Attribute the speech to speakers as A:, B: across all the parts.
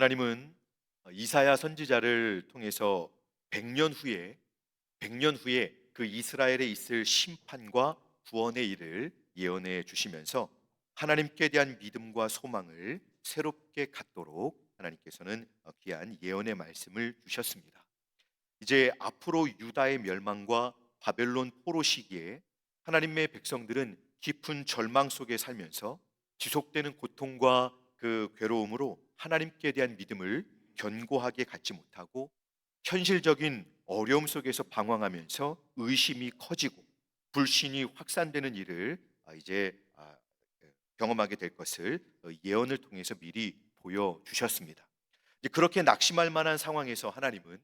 A: 하나님은 이사야 선지자를 통해서 100년 후에 100년 후에 그 이스라엘에 있을 심판과 구원의 일을 예언해 주시면서 하나님께 대한 믿음과 소망을 새롭게 갖도록 하나님께서는 귀한 예언의 말씀을 주셨습니다. 이제 앞으로 유다의 멸망과 바벨론 포로 시기에 하나님의 백성들은 깊은 절망 속에 살면서 지속되는 고통과 그 괴로움으로 하나님께 대한 믿음을 견고하게 갖지 못하고 현실적인 어려움 속에서 방황하면서 의심이 커지고 불신이 확산되는 일을 이제 경험하게 될 것을 예언을 통해서 미리 보여주셨습니다. 이제 그렇게 낙심할 만한 상황에서 하나님은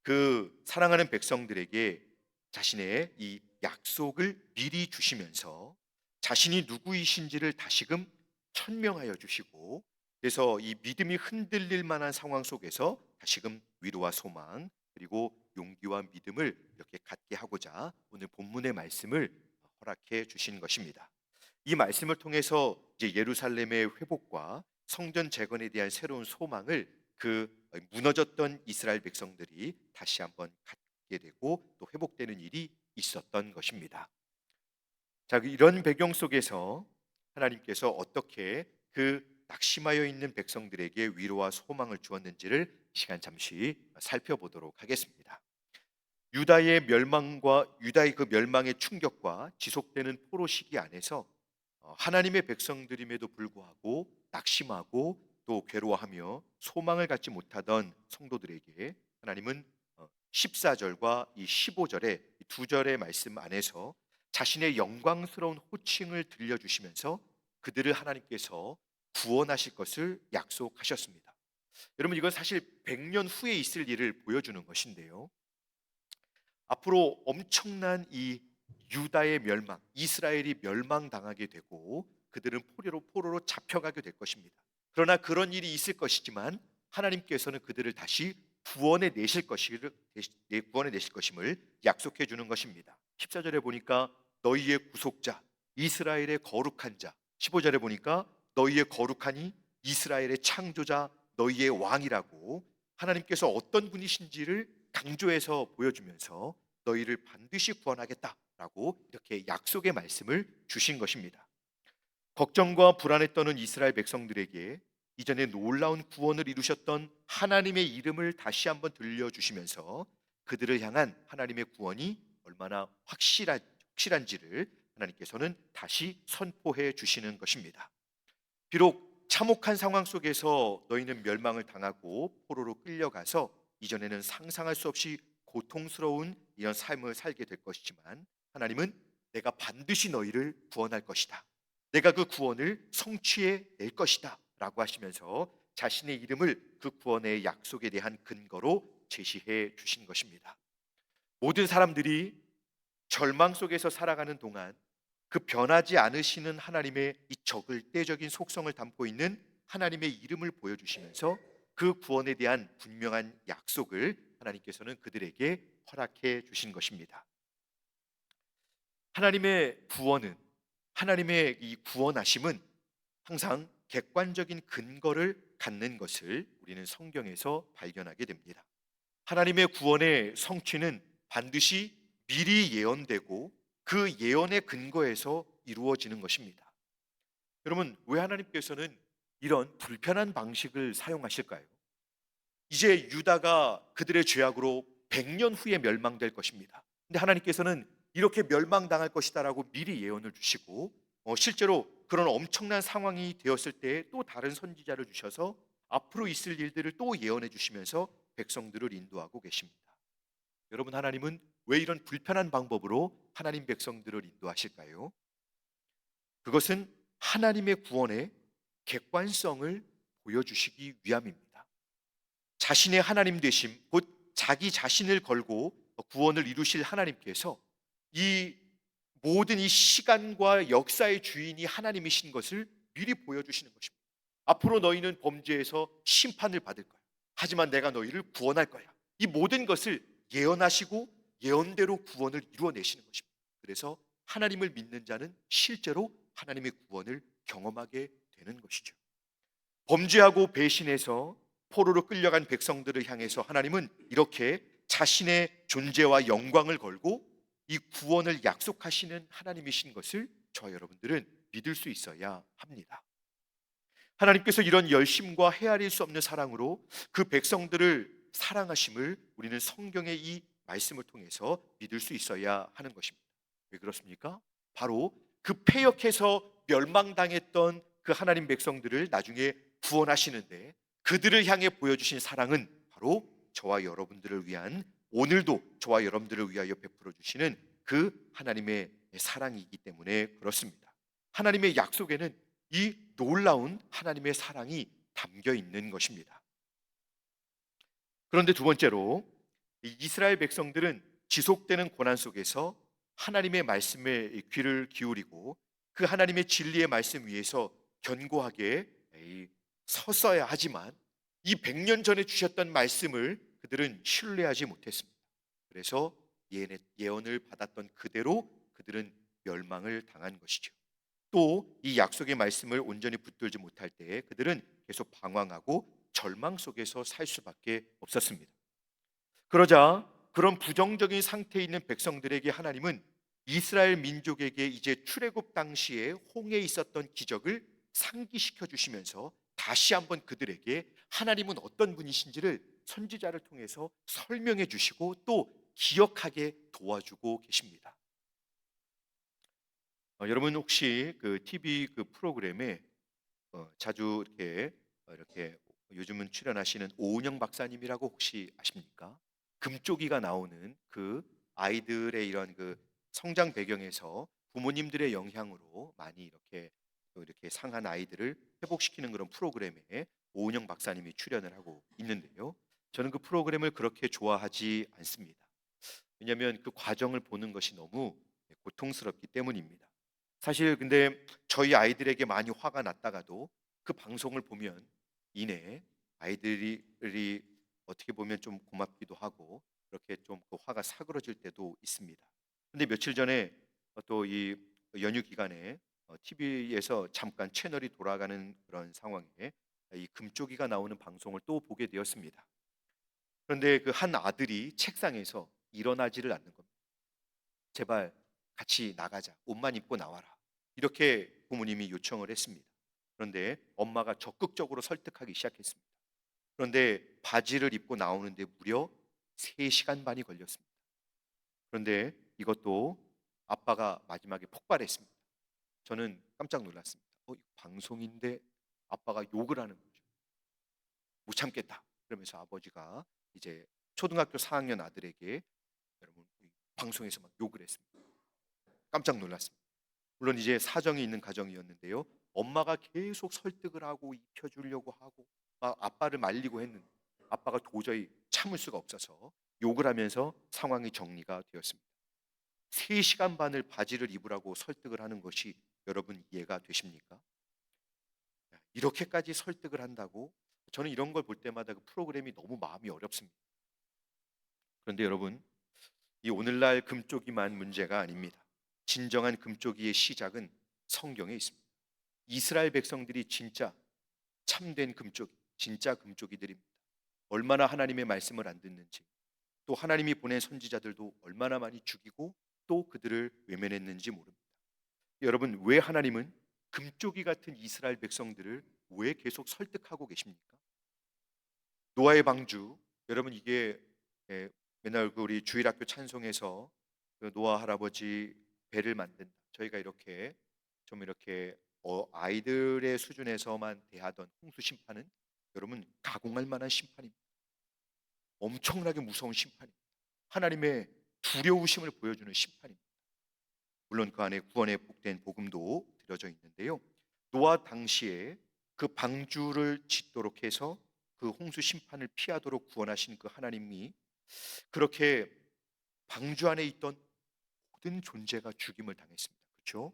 A: 그 사랑하는 백성들에게 자신의 이 약속을 미리 주시면서 자신이 누구이신지를 다시금 천명하여 주시고, 그래서 이 믿음이 흔들릴 만한 상황 속에서 다시금 위로와 소망 그리고 용기와 믿음을 이렇게 갖게 하고자 오늘 본문의 말씀을 허락해 주신 것입니다. 이 말씀을 통해서 이제 예루살렘의 회복과 성전 재건에 대한 새로운 소망을 그 무너졌던 이스라엘 백성들이 다시 한번 갖게 되고 또 회복되는 일이 있었던 것입니다. 자, 이런 배경 속에서 하나님께서 어떻게 그 낙심하여 있는 백성들에게 위로와 소망을 주었는지를 이 시간 잠시 살펴보도록 하겠습니다. 유다의 그 멸망의 충격과 지속되는 포로 시기 안에서 하나님의 백성들임에도 불구하고 낙심하고 또 괴로워하며 소망을 갖지 못하던 성도들에게 하나님은 14절과 이 15절의 두 절의 말씀 안에서 자신의 영광스러운 호칭을 들려주시면서 그들을 하나님께서 구원하실 것을 약속하셨습니다. 여러분, 이건 사실 100년 후에 있을 일을 보여주는 것인데요, 앞으로 엄청난 이 유다의 멸망, 이스라엘이 멸망당하게 되고 그들은 포로로 잡혀가게 될 것입니다. 그러나 그런 일이 있을 것이지만 하나님께서는 그들을 다시 구원해 내실 것임을 약속해 주는 것입니다. 14절에 보니까 너희의 구속자, 이스라엘의 거룩한 자, 15절에 보니까 너희의 거룩하니 이스라엘의 창조자, 너희의 왕이라고 하나님께서 어떤 분이신지를 강조해서 보여주면서 너희를 반드시 구원하겠다라고 이렇게 약속의 말씀을 주신 것입니다. 걱정과 불안에 떠는 이스라엘 백성들에게 이전에 놀라운 구원을 이루셨던 하나님의 이름을 다시 한번 들려주시면서 그들을 향한 하나님의 구원이 얼마나 확실한지를 하나님께서는 다시 선포해 주시는 것입니다. 비록 참혹한 상황 속에서 너희는 멸망을 당하고 포로로 끌려가서 이전에는 상상할 수 없이 고통스러운 이런 삶을 살게 될 것이지만 하나님은 내가 반드시 너희를 구원할 것이다, 내가 그 구원을 성취해 낼 것이다 라고 하시면서 자신의 이름을 그 구원의 약속에 대한 근거로 제시해 주신 것입니다. 모든 사람들이 절망 속에서 살아가는 동안 그 변하지 않으시는 하나님의 이 적을대적인 속성을 담고 있는 하나님의 이름을 보여주시면서 그 구원에 대한 분명한 약속을 하나님께서는 그들에게 허락해 주신 것입니다. 하나님의 구원은, 하나님의 이 구원하심은 항상 객관적인 근거를 갖는 것을 우리는 성경에서 발견하게 됩니다. 하나님의 구원의 성취는 반드시 미리 예언되고 그 예언의 근거에서 이루어지는 것입니다. 여러분, 왜 하나님께서는 이런 불편한 방식을 사용하실까요? 이제 유다가 그들의 죄악으로 100년 후에 멸망될 것입니다. 근데 하나님께서는 이렇게 멸망당할 것이다라고 미리 예언을 주시고 실제로 그런 엄청난 상황이 되었을 때 또 다른 선지자를 주셔서 앞으로 있을 일들을 또 예언해 주시면서 백성들을 인도하고 계십니다. 여러분, 하나님은 왜 이런 불편한 방법으로 하나님 백성들을 인도하실까요? 그것은 하나님의 구원의 객관성을 보여주시기 위함입니다. 자신의 하나님 되심, 곧 자기 자신을 걸고 구원을 이루실 하나님께서 이 모든 이 시간과 역사의 주인이 하나님이신 것을 미리 보여주시는 것입니다. 앞으로 너희는 범죄에서 심판을 받을 거야, 하지만 내가 너희를 구원할 거야. 이 모든 것을 예언하시고 예언대로 구원을 이루어내시는 것입니다. 그래서 하나님을 믿는 자는 실제로 하나님의 구원을 경험하게 되는 것이죠. 범죄하고 배신해서 포로로 끌려간 백성들을 향해서 하나님은 이렇게 자신의 존재와 영광을 걸고 이 구원을 약속하시는 하나님이신 것을 저와 여러분들은 믿을 수 있어야 합니다. 하나님께서 이런 열심과 헤아릴 수 없는 사랑으로 그 백성들을 사랑하심을 우리는 성경의 이 말씀을 통해서 믿을 수 있어야 하는 것입니다. 왜 그렇습니까? 바로 그 패역해서 멸망당했던 그 하나님 백성들을 나중에 구원하시는데 그들을 향해 보여주신 사랑은 바로 저와 여러분들을 위한, 오늘도 저와 여러분들을 위하여 베풀어 주시는 그 하나님의 사랑이기 때문에 그렇습니다. 하나님의 약속에는 이 놀라운 하나님의 사랑이 담겨 있는 것입니다. 그런데 두 번째로, 이 이스라엘 백성들은 지속되는 고난 속에서 하나님의 말씀에 귀를 기울이고 그 하나님의 진리의 말씀 위에서 견고하게 섰어야 하지만 이 100년 전에 주셨던 말씀을 그들은 신뢰하지 못했습니다. 그래서 예언을 받았던 그대로 그들은 멸망을 당한 것이죠. 또 이 약속의 말씀을 온전히 붙들지 못할 때에 그들은 계속 방황하고 절망 속에서 살 수밖에 없었습니다. 그러자 그런 부정적인 상태에 있는 백성들에게 하나님은 이스라엘 민족에게 이제 출애굽 당시에 홍해에 있었던 기적을 상기시켜 주시면서 다시 한번 그들에게 하나님은 어떤 분이신지를 선지자를 통해서 설명해 주시고 또 기억하게 도와주고 계십니다. 여러분 혹시 그 TV 그 프로그램에 자주 이렇게 요즘은 출연하시는 오은영 박사님이라고 혹시 아십니까? 금쪽이가 나오는 그 아이들의 이런 그 성장 배경에서 부모님들의 영향으로 많이 이렇게 또 이렇게 상한 아이들을 회복시키는 그런 프로그램에 오은영 박사님이 출연을 하고 있는데요. 저는 그 프로그램을 그렇게 좋아하지 않습니다. 왜냐하면 그 과정을 보는 것이 너무 고통스럽기 때문입니다. 사실 근데 저희 아이들에게 많이 화가 났다가도 그 방송을 보면 이내 아이들이 어떻게 보면 좀 고맙기도 하고 그렇게 좀 그 화가 사그러질 때도 있습니다. 근데 며칠 전에 또 이 연휴 기간에 TV에서 잠깐 채널이 돌아가는 그런 상황에 이 금쪽이가 나오는 방송을 또 보게 되었습니다. 그런데 그 한 아들이 책상에서 일어나지를 않는 겁니다. 제발 같이 나가자. 옷만 입고 나와라. 이렇게 부모님이 요청을 했습니다. 그런데 엄마가 적극적으로 설득하기 시작했습니다. 그런데 바지를 입고 나오는데 무려 3시간 반이 걸렸습니다. 그런데 이것도 아빠가 마지막에 폭발했습니다. 저는 깜짝 놀랐습니다. 이거 방송인데 아빠가 욕을 하는 거죠. 못 참겠다. 그러면서 아버지가 이제 초등학교 4학년 아들에게 여러분 방송에서 막 욕을 했습니다. 깜짝 놀랐습니다. 물론 이제 사정이 있는 가정이었는데요. 엄마가 계속 설득을 하고 입혀주려고 하고 막 아빠를 말리고 했는데 아빠가 도저히 참을 수가 없어서 욕을 하면서 상황이 정리가 되었습니다. 3시간 반을 바지를 입으라고 설득을 하는 것이 여러분 이해가 되십니까? 이렇게까지 설득을 한다고? 저는 이런 걸 볼 때마다 그 프로그램이 너무 마음이 어렵습니다. 그런데 여러분, 이 오늘날 금쪽이만 문제가 아닙니다. 진정한 금쪽이의 시작은 성경에 있습니다. 이스라엘 백성들이 진짜 참된 금쪽이, 진짜 금쪽이들입니다. 얼마나 하나님의 말씀을 안 듣는지, 또 하나님이 보낸 선지자들도 얼마나 많이 죽이고 또 그들을 외면했는지 모릅니다. 여러분, 왜 하나님은 금쪽이 같은 이스라엘 백성들을 왜 계속 설득하고 계십니까? 노아의 방주, 여러분 이게 예, 맨날 그 우리 주일학교 찬송에서 그 노아 할아버지 배를 만든다. 저희가 이렇게 좀 이렇게 아이들의 수준에서만 대하던 홍수 심판은 여러분 가공할 만한 심판입니다. 엄청나게 무서운 심판입니다. 하나님의 두려우심을 보여주는 심판입니다. 물론 그 안에 구원의 복된 복음도 들어져 있는데요. 노아 당시에 그 방주를 짓도록 해서 그 홍수 심판을 피하도록 구원하신 그 하나님이 그렇게 방주 안에 있던 모든 존재가 죽임을 당했습니다. 그렇죠?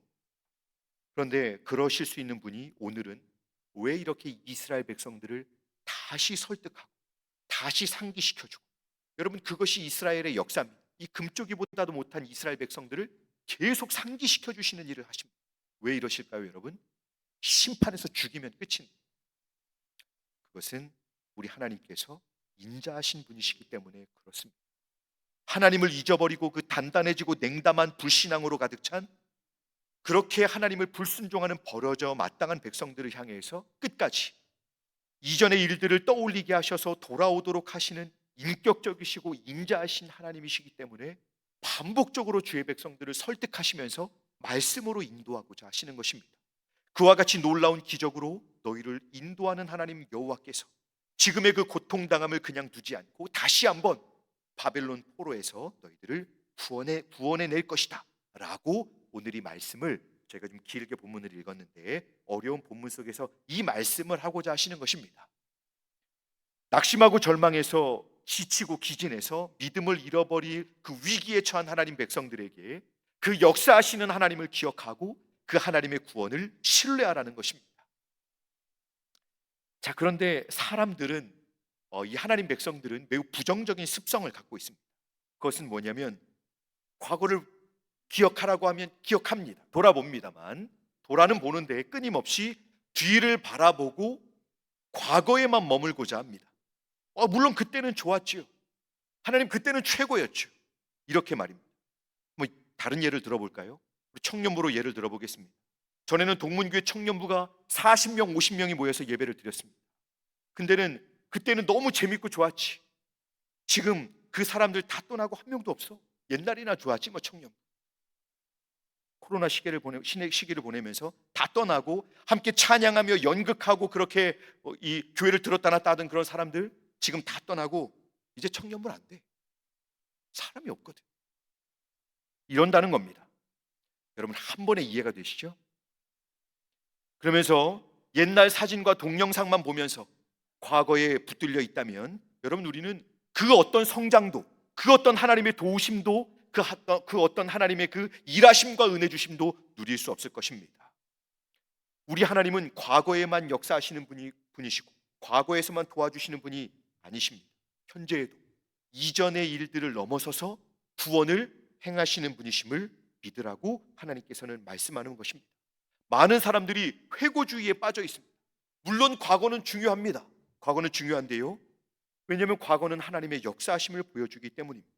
A: 그런데 그러실 수 있는 분이 오늘은 왜 이렇게 이스라엘 백성들을 다시 설득하고 다시 상기시켜주고, 여러분 그것이 이스라엘의 역사입니다. 이 금쪽이보다도 못한 이스라엘 백성들을 계속 상기시켜 주시는 일을 하십니다. 왜 이러실까요, 여러분? 심판에서 죽이면 끝입니다. 그것은 우리 하나님께서 인자하신 분이시기 때문에 그렇습니다. 하나님을 잊어버리고 그 단단해지고 냉담한 불신앙으로 가득 찬, 그렇게 하나님을 불순종하는 버려져 마땅한 백성들을 향해서 끝까지 이전의 일들을 떠올리게 하셔서 돌아오도록 하시는 인격적이시고 인자하신 하나님이시기 때문에 반복적으로 주의 백성들을 설득하시면서 말씀으로 인도하고자 하시는 것입니다. 그와 같이 놀라운 기적으로 너희를 인도하는 하나님 여호와께서 지금의 그 고통당함을 그냥 두지 않고 다시 한번 바벨론 포로에서 너희들을 구원해 낼 것이다 라고 오늘 이 말씀을, 제가 좀 길게 본문을 읽었는데 어려운 본문 속에서 이 말씀을 하고자 하시는 것입니다. 낙심하고 절망해서 지치고 기진해서 믿음을 잃어버릴 그 위기에 처한 하나님 백성들에게 그 역사하시는 하나님을 기억하고 그 하나님의 구원을 신뢰하라는 것입니다. 자, 그런데 사람들은 이 하나님 백성들은 매우 부정적인 습성을 갖고 있습니다. 그것은 뭐냐면 과거를 기억하라고 하면 기억합니다. 돌아봅니다만 돌아는 보는데 끊임없이 뒤를 바라보고 과거에만 머물고자 합니다. 물론 그때는 좋았지요. 하나님 그때는 최고였죠. 이렇게 말입니다. 뭐 다른 예를 들어볼까요? 우리 청년부로 예를 들어보겠습니다. 전에는 동문교회 청년부가 40명, 50명이 모여서 예배를 드렸습니다. 근데는 그때는 너무 재밌고 좋았지. 지금 그 사람들 다 떠나고 한 명도 없어. 옛날이나 좋았지 뭐 청년부. 코로나 시기를 보내면서 다 떠나고 함께 찬양하며 연극하고 그렇게 이 교회를 들었다 놨다 하던 그런 사람들 지금 다 떠나고 이제 청년부는 안 돼. 사람이 없거든. 이런다는 겁니다. 여러분 한 번에 이해가 되시죠? 그러면서 옛날 사진과 동영상만 보면서 과거에 붙들려 있다면 여러분 우리는 그 어떤 성장도, 그 어떤 하나님의 도우심도, 그 어떤 하나님의 그 일하심과 은혜 주심도 누릴 수 없을 것입니다. 우리 하나님은 과거에만 역사하시는 분이시고 과거에서만 도와주시는 분이 아니십니다. 현재에도 이전의 일들을 넘어서서 구원을 행하시는 분이심을 믿으라고 하나님께서는 말씀하는 것입니다. 많은 사람들이 회고주의에 빠져 있습니다. 물론 과거는 중요합니다. 과거는 중요한데요. 왜냐하면 과거는 하나님의 역사하심을 보여주기 때문입니다.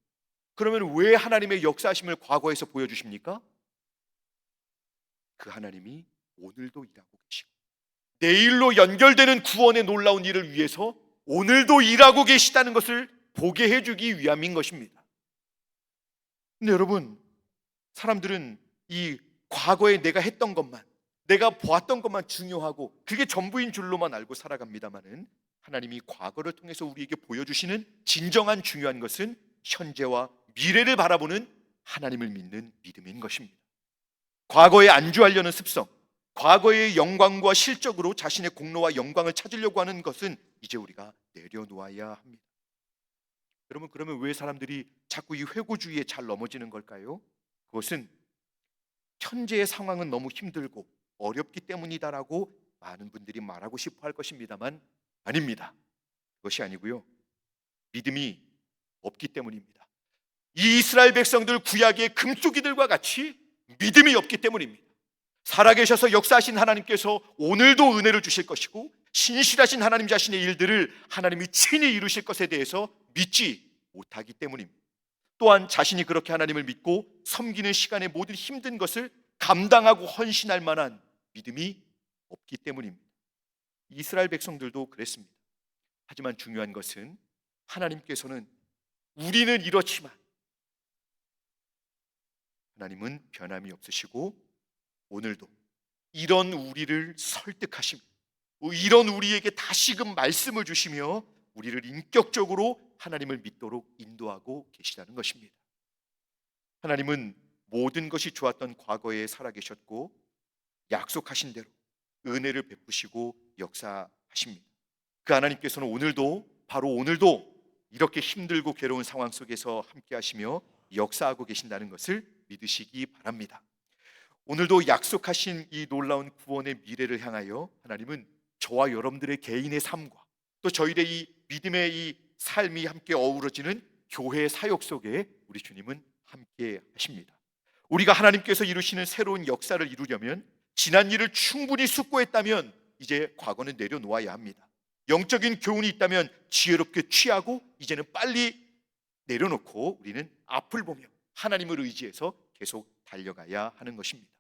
A: 그러면 왜 하나님의 역사하심을 과거에서 보여주십니까? 그 하나님이 오늘도 일하고 계시고 내일로 연결되는 구원의 놀라운 일을 위해서 오늘도 일하고 계시다는 것을 보게 해주기 위함인 것입니다. 근데 여러분, 사람들은 이 과거에 내가 했던 것만, 내가 보았던 것만 중요하고 그게 전부인 줄로만 알고 살아갑니다마는 하나님이 과거를 통해서 우리에게 보여주시는 진정한 중요한 것은 현재와 미래를 바라보는 하나님을 믿는 믿음인 것입니다. 과거에 안주하려는 습성, 과거의 영광과 실적으로 자신의 공로와 영광을 찾으려고 하는 것은 이제 우리가 내려놓아야 합니다. 여러분, 그러면 왜 사람들이 자꾸 이 회고주의에 잘 넘어지는 걸까요? 그것은 현재의 상황은 너무 힘들고 어렵기 때문이다라고 많은 분들이 말하고 싶어 할 것입니다만 아닙니다. 그것이 아니고요, 믿음이 없기 때문입니다. 이 이스라엘 백성들 구약의 금쪽이들과 같이 믿음이 없기 때문입니다. 살아계셔서 역사하신 하나님께서 오늘도 은혜를 주실 것이고 신실하신 하나님 자신의 일들을 하나님이 친히 이루실 것에 대해서 믿지 못하기 때문입니다. 또한 자신이 그렇게 하나님을 믿고 섬기는 시간의 모든 힘든 것을 감당하고 헌신할 만한 믿음이 없기 때문입니다. 이스라엘 백성들도 그랬습니다. 하지만 중요한 것은 하나님께서는 우리는 이렇지만 하나님은 변함이 없으시고 오늘도 이런 우리를 설득하십니다. 이런 우리에게 다시금 말씀을 주시며 우리를 인격적으로 하나님을 믿도록 인도하고 계시다는 것입니다. 하나님은 모든 것이 좋았던 과거에 살아계셨고 약속하신 대로 은혜를 베푸시고 역사하십니다. 그 하나님께서는 오늘도, 바로 오늘도 이렇게 힘들고 괴로운 상황 속에서 함께 하시며 역사하고 계신다는 것을 믿으시기 바랍니다. 오늘도 약속하신 이 놀라운 구원의 미래를 향하여 하나님은 저와 여러분들의 개인의 삶과 또 저희의 이 믿음의 이 삶이 함께 어우러지는 교회 사역 속에 우리 주님은 함께 하십니다. 우리가 하나님께서 이루시는 새로운 역사를 이루려면 지난 일을 충분히 숙고했다면 이제 과거는 내려놓아야 합니다. 영적인 교훈이 있다면 지혜롭게 취하고 이제는 빨리 내려놓고 우리는 앞을 보며 하나님을 의지해서 계속 달려가야 하는 것입니다.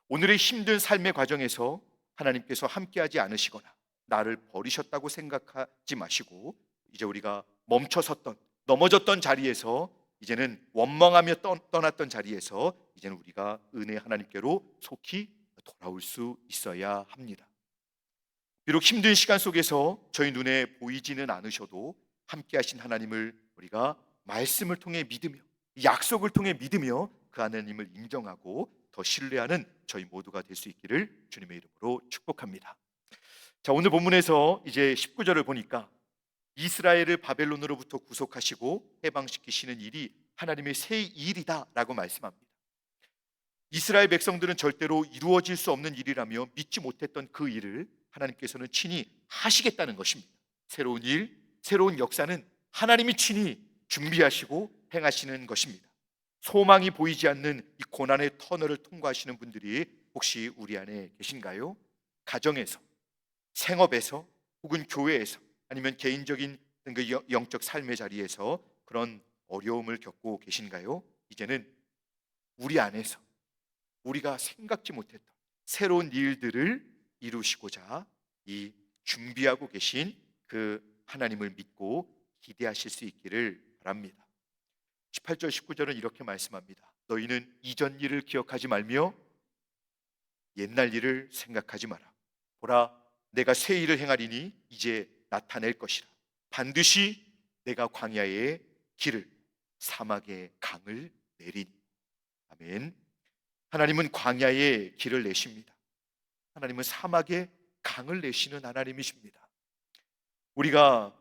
A: 오늘의 힘든 삶의 과정에서 하나님께서 함께하지 않으시거나 나를 버리셨다고 생각하지 마시고, 이제 우리가 멈춰섰던, 넘어졌던 자리에서, 이제는 원망하며 떠났던 자리에서 이제는 우리가 은혜 하나님께로 속히 돌아올 수 있어야 합니다. 비록 힘든 시간 속에서 저희 눈에 보이지는 않으셔도 함께하신 하나님을 우리가 말씀을 통해 믿으며, 약속을 통해 믿으며 그 하나님을 인정하고 더 신뢰하는 저희 모두가 될 수 있기를 주님의 이름으로 축복합니다. 자, 오늘 본문에서 이제 19절을 보니까 이스라엘을 바벨론으로부터 구속하시고 해방시키시는 일이 하나님의 새 일이다라고 말씀합니다. 이스라엘 백성들은 절대로 이루어질 수 없는 일이라며 믿지 못했던 그 일을 하나님께서는 친히 하시겠다는 것입니다. 새로운 일, 새로운 역사는 하나님이 친히 준비하시고 행하시는 것입니다. 소망이 보이지 않는 이 고난의 터널을 통과하시는 분들이 혹시 우리 안에 계신가요? 가정에서, 생업에서, 혹은 교회에서, 아니면 개인적인 그 영적 삶의 자리에서 그런 어려움을 겪고 계신가요? 이제는 우리 안에서 우리가 생각지 못했던 새로운 일들을 이루시고자 이 준비하고 계신 그 하나님을 믿고 기대하실 수 있기를 바랍니다. 18절 19절은 이렇게 말씀합니다. 너희는 이전 일을 기억하지 말며 옛날 일을 생각하지 마라. 보라, 내가 새 일을 행하리니 이제 나타낼 것이라. 반드시 내가 광야의 길을, 사막의 강을 내리니. 아멘. 하나님은 광야의 길을 내십니다. 하나님은 사막의 강을 내시는 하나님이십니다. 우리가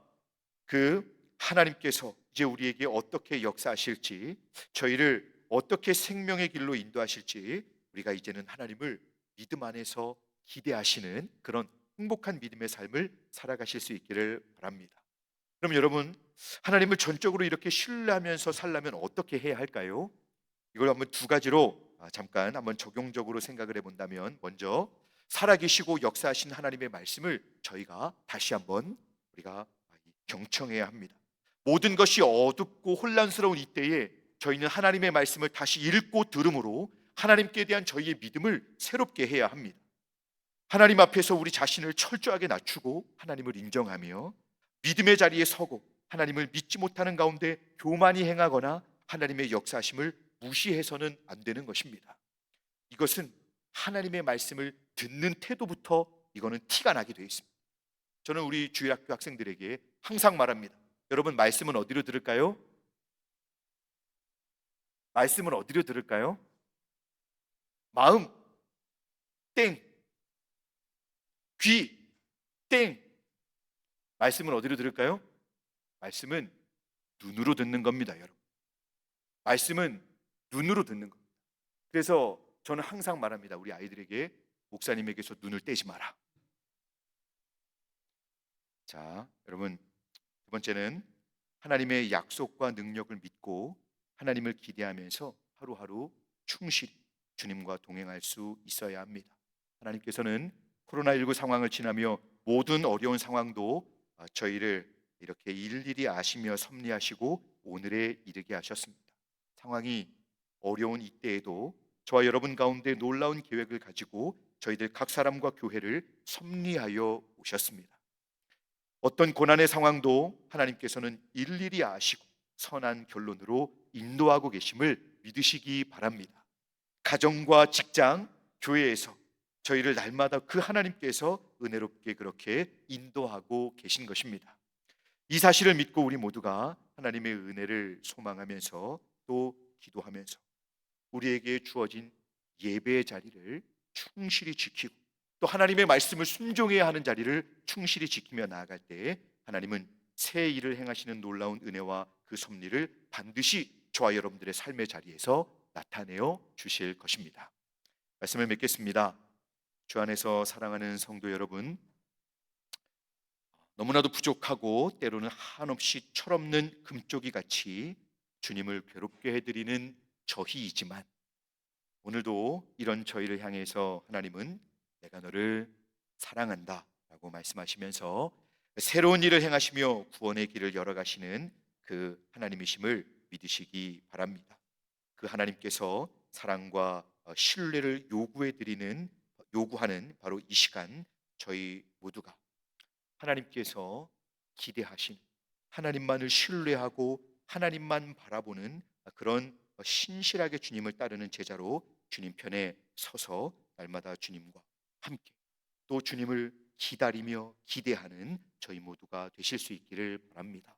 A: 그 하나님께서 이제 우리에게 어떻게 역사하실지, 저희를 어떻게 생명의 길로 인도하실지, 우리가 이제는 하나님을 믿음 안에서 기대하시는 그런 행복한 믿음의 삶을 살아가실 수 있기를 바랍니다. 그럼 여러분, 하나님을 전적으로 이렇게 신뢰하면서 살려면 어떻게 해야 할까요? 이걸 한번 두 가지로 잠깐 한번 적용적으로 생각을 해본다면, 먼저 살아계시고 역사하신 하나님의 말씀을 저희가 다시 한번 우리가 경청해야 합니다. 모든 것이 어둡고 혼란스러운 이때에 저희는 하나님의 말씀을 다시 읽고 들음으로 하나님께 대한 저희의 믿음을 새롭게 해야 합니다. 하나님 앞에서 우리 자신을 철저하게 낮추고 하나님을 인정하며 믿음의 자리에 서고, 하나님을 믿지 못하는 가운데 교만이 행하거나 하나님의 역사하심을 무시해서는 안 되는 것입니다. 이것은 하나님의 말씀을 듣는 태도부터 이거는 티가 나게 되어 있습니다. 저는 우리 주일학교 학생들에게 항상 말합니다. 여러분, 말씀은 어디로 들을까요? 말씀은 어디로 들을까요? 마음, 땡. 귀, 땡. 말씀은 어디로 들을까요? 말씀은 눈으로 듣는 겁니다, 여러분. 말씀은 눈으로 듣는 겁니다. 그래서 저는 항상 말합니다. 우리 아이들에게 목사님에게서 눈을 떼지 마라. 자, 여러분, 두 번째는 하나님의 약속과 능력을 믿고 하나님을 기대하면서 하루하루 충실히 주님과 동행할 수 있어야 합니다. 하나님께서는 코로나19 상황을 지나며 모든 어려운 상황도 저희를 이렇게 일일이 아시며 섭리하시고 오늘에 이르게 하셨습니다. 상황이 어려운 이때에도 저와 여러분 가운데 놀라운 계획을 가지고 저희들 각 사람과 교회를 섭리하여 오셨습니다. 어떤 고난의 상황도 하나님께서는 일일이 아시고 선한 결론으로 인도하고 계심을 믿으시기 바랍니다. 가정과 직장, 교회에서 저희를 날마다 그 하나님께서 은혜롭게 그렇게 인도하고 계신 것입니다. 이 사실을 믿고 우리 모두가 하나님의 은혜를 소망하면서 또 기도하면서 우리에게 주어진 예배의 자리를 충실히 지키고 또 하나님의 말씀을 순종해야 하는 자리를 충실히 지키며 나아갈 때 하나님은 새 일을 행하시는 놀라운 은혜와 그 섭리를 반드시 저와 여러분들의 삶의 자리에서 나타내어 주실 것입니다. 말씀을 맺겠습니다. 주 안에서 사랑하는 성도 여러분, 너무나도 부족하고 때로는 한없이 철없는 금쪽이 같이 주님을 괴롭게 해드리는 저희이지만 오늘도 이런 저희를 향해서 하나님은 내가 너를 사랑한다 라고 말씀하시면서 새로운 일을 행하시며 구원의 길을 열어가시는 그 하나님이심을 믿으시기 바랍니다. 그 하나님께서 사랑과 신뢰를 요구하는 바로 이 시간, 저희 모두가 하나님께서 기대하신, 하나님만을 신뢰하고 하나님만 바라보는 그런 신실하게 주님을 따르는 제자로 주님 편에 서서 날마다 주님과 함께 또 주님을 기다리며 기대하는 저희 모두가 되실 수 있기를 바랍니다.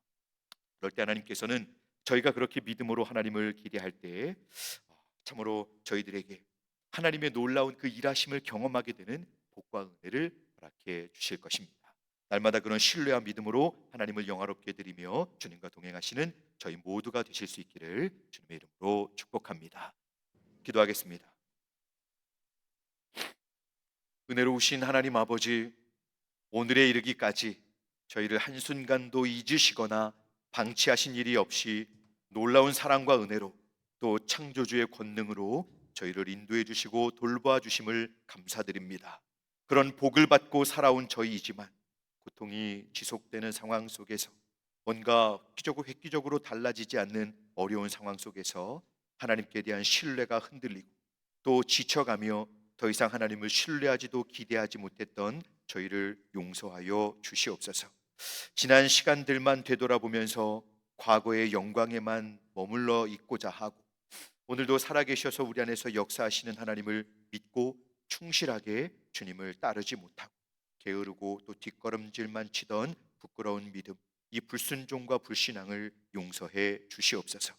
A: 그럴 때 하나님께서는 저희가 그렇게 믿음으로 하나님을 기대할 때 참으로 저희들에게 하나님의 놀라운 그 일하심을 경험하게 되는 복과 은혜를 허락해 주실 것입니다. 날마다 그런 신뢰와 믿음으로 하나님을 영화롭게 드리며 주님과 동행하시는 저희 모두가 되실 수 있기를 주님의 이름으로 축복합니다. 기도하겠습니다. 은혜로우신 하나님 아버지, 오늘에 이르기까지 저희를 한순간도 잊으시거나 방치하신 일이 없이 놀라운 사랑과 은혜로 또 창조주의 권능으로 저희를 인도해 주시고 돌보아 주심을 감사드립니다. 그런 복을 받고 살아온 저희이지만 고통이 지속되는 상황 속에서 뭔가 획기적으로 달라지지 않는 어려운 상황 속에서 하나님께 대한 신뢰가 흔들리고 또 지쳐가며 더 이상 하나님을 신뢰하지도 기대하지 못했던 저희를 용서하여 주시옵소서. 지난 시간들만 되돌아보면서 과거의 영광에만 머물러 있고자 하고 오늘도 살아계셔서 우리 안에서 역사하시는 하나님을 믿고 충실하게 주님을 따르지 못하고 게으르고 또 뒷걸음질만 치던 부끄러운 믿음, 이 불순종과 불신앙을 용서해 주시옵소서.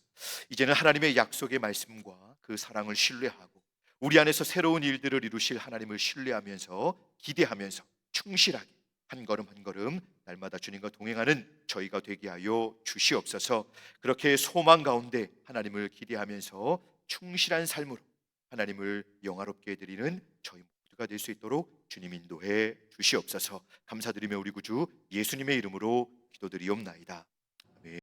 A: 이제는 하나님의 약속의 말씀과 그 사랑을 신뢰하고 우리 안에서 새로운 일들을 이루실 하나님을 신뢰하면서 기대하면서 충실하게 한 걸음 한 걸음 날마다 주님과 동행하는 저희가 되게 하여 주시옵소서. 그렇게 소망 가운데 하나님을 기대하면서 충실한 삶으로 하나님을 영화롭게 드리는 저희 모두가 될 수 있도록 주님 인도해 주시옵소서. 감사드리며 우리 구주 예수님의 이름으로 기도드리옵나이다.